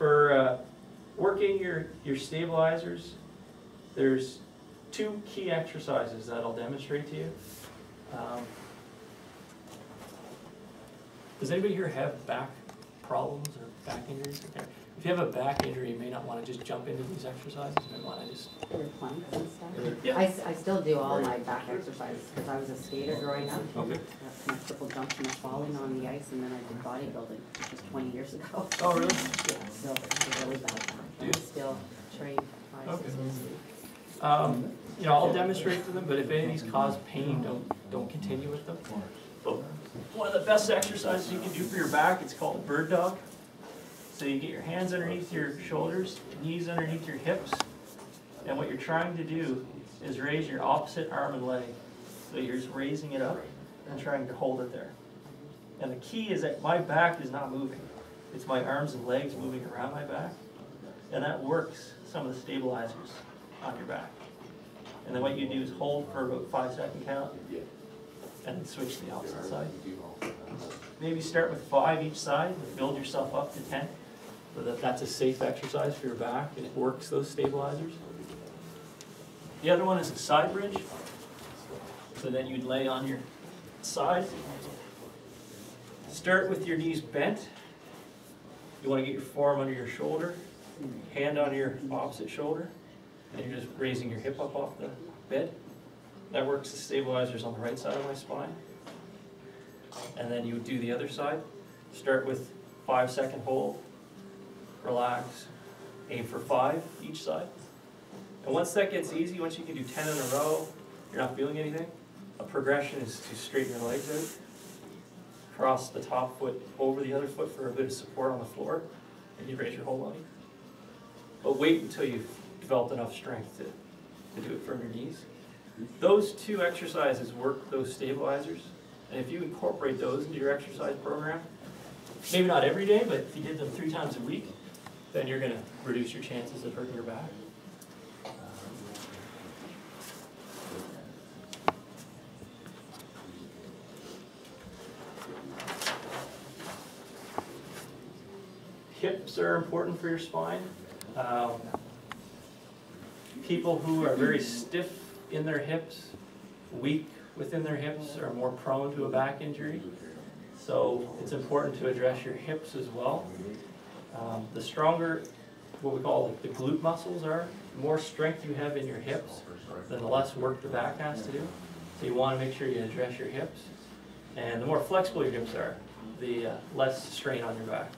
For working your stabilizers, there's 2 key exercises that I'll demonstrate to you. Does anybody here have back problems or back injuries? Okay. If you have a back injury, you may not want to just jump into these exercises. You may want to just... Your planks and stuff? Yeah. I still do all my back exercises because I was a skater growing up. Okay. That's my triple jumps and falling on the ice, and then I did bodybuilding, which was 20 years ago. Oh, really? Yeah, so it's really bad back. I still train 5, 6 days a week. You know, I'll demonstrate to them, but if any of these cause pain, don't continue with them. But one of the best exercises you can do for your back, it's called bird dog. So you get your hands underneath your shoulders, knees underneath your hips, and what you're trying to do is raise your opposite arm and leg. So you're just raising it up and trying to hold it there. And the key is that my back is not moving. It's my arms and legs moving around my back. And that works some of the stabilizers on your back. And then what you do is hold for about 5-second count and then switch to the opposite side. Maybe start with 5 each side and build yourself up to 10. So that's a safe exercise for your back and it works those stabilizers. The other one is a side bridge. So then you'd lay on your side. Start with your knees bent. You want to get your forearm under your shoulder, hand on your opposite shoulder, and you're just raising your hip up off the bed. That works the stabilizers on the right side of my spine. And then you would do the other side. Start with 5-second hold, relax, aim for 5 each side. And once that gets easy, once you can do 10 in a row, you're not feeling anything, a progression is to straighten your legs out, cross the top foot over the other foot for a bit of support on the floor, and you raise your whole body. But wait until you've developed enough strength to do it from your knees. Those 2 exercises work those stabilizers, and if you incorporate those into your exercise program, maybe not every day, but if you did them 3 times a week, then you're going to reduce your chances of hurting your back. Hips are important for your spine. People who are very stiff in their hips, weak within their hips, are more prone to a back injury. So it's important to address your hips as well. The stronger, what we call like the glute muscles are, the more strength you have in your hips, then the less work the back has to do. So you want to make sure you address your hips. And the more flexible your hips are, the less strain on your back.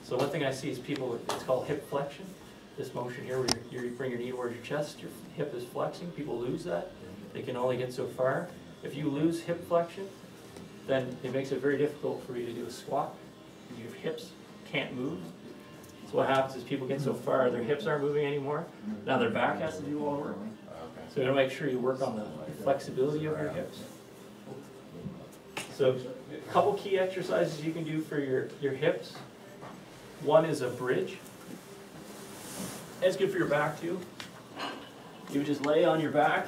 So one thing I see is people, it's called hip flexion. This motion here where you bring your knee towards your chest, your hip is flexing. People lose that. They can only get so far. If you lose hip flexion, then it makes it very difficult for you to do a squat. Your hips can't move. So what happens is people get so far, their hips aren't moving anymore. Now their back has to do all the work. So you gotta make sure you work on the flexibility of your hips. So a couple key exercises you can do for your hips. One is a bridge. It's good for your back too. You would just lay on your back,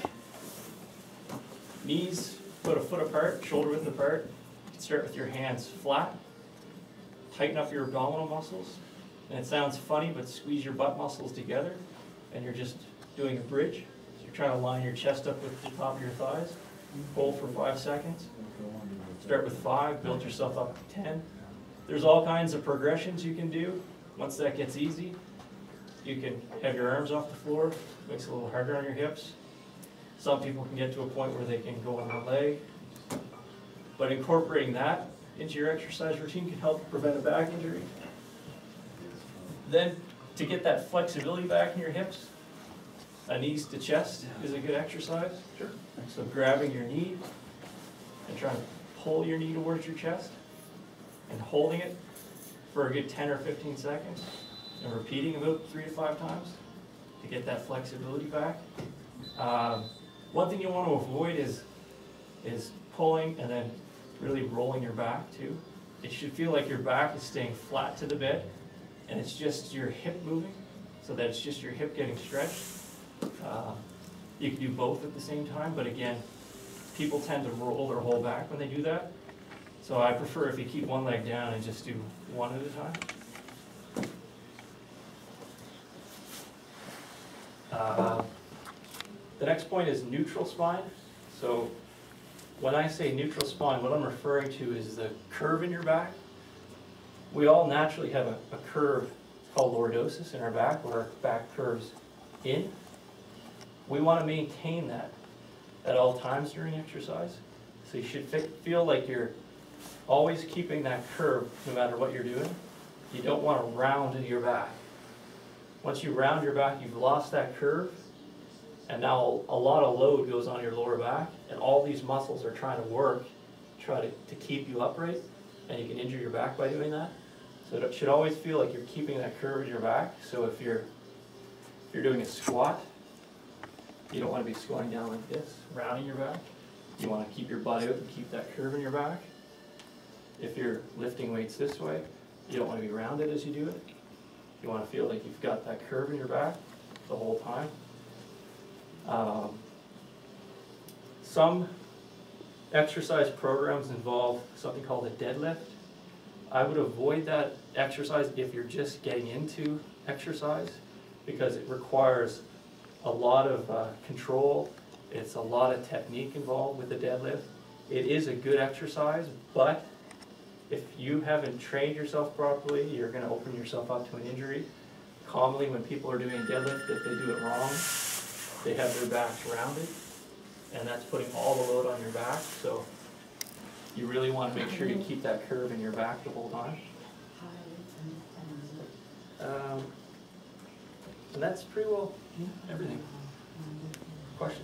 knees put a foot apart, shoulder width apart. You can start with your hands flat. Tighten up your abdominal muscles. And it sounds funny, but squeeze your butt muscles together, and you're just doing a bridge. So you're trying to line your chest up with the top of your thighs. Hold for 5 seconds. Start with 5, build yourself up to 10. There's all kinds of progressions you can do. Once that gets easy, you can have your arms off the floor. Makes it a little harder on your hips. Some people can get to a point where they can go on one leg. But incorporating that into your exercise routine can help prevent a back injury. Then, to get that flexibility back in your hips, a knees to chest is a good exercise. Sure. So grabbing your knee and trying to pull your knee towards your chest and holding it for a good 10 or 15 seconds and repeating about 3 to 5 times to get that flexibility back. One thing you want to avoid is pulling and then really rolling your back too. It should feel like your back is staying flat to the bed and it's just your hip moving, so that it's just your hip getting stretched. You can do both at the same time, but again, people tend to roll their whole back when they do that. So I prefer if you keep one leg down and just do one at a time. The next point is neutral spine. So when I say neutral spine, what I'm referring to is the curve in your back. We all naturally have a curve called lordosis in our back, where our back curves in. We want to maintain that at all times during exercise. So you should feel like you're always keeping that curve no matter what you're doing. You don't want to round your back. Once you round your back, you've lost that curve, and now a lot of load goes on your lower back, and all these muscles are trying to work, to keep you upright, and you can injure your back by doing that. So it should always feel like you're keeping that curve in your back. So if you're doing a squat, you don't want to be squatting down like this, rounding your back. You want to keep your butt out and keep that curve in your back. If you're lifting weights this way, you don't want to be rounded as you do it. You want to feel like you've got that curve in your back the whole time. Some exercise programs involve something called a deadlift. I would avoid that exercise if you're just getting into exercise, because it requires a lot of control. It's a lot of technique involved with the deadlift. It is a good exercise, but if you haven't trained yourself properly, you're going to open yourself up to an injury. Commonly when people are doing a deadlift, if they do it wrong, they have their backs rounded, and that's putting all the load on your back. So you really want to make sure you keep that curve in your back the whole time. And that's pretty well everything. Questions?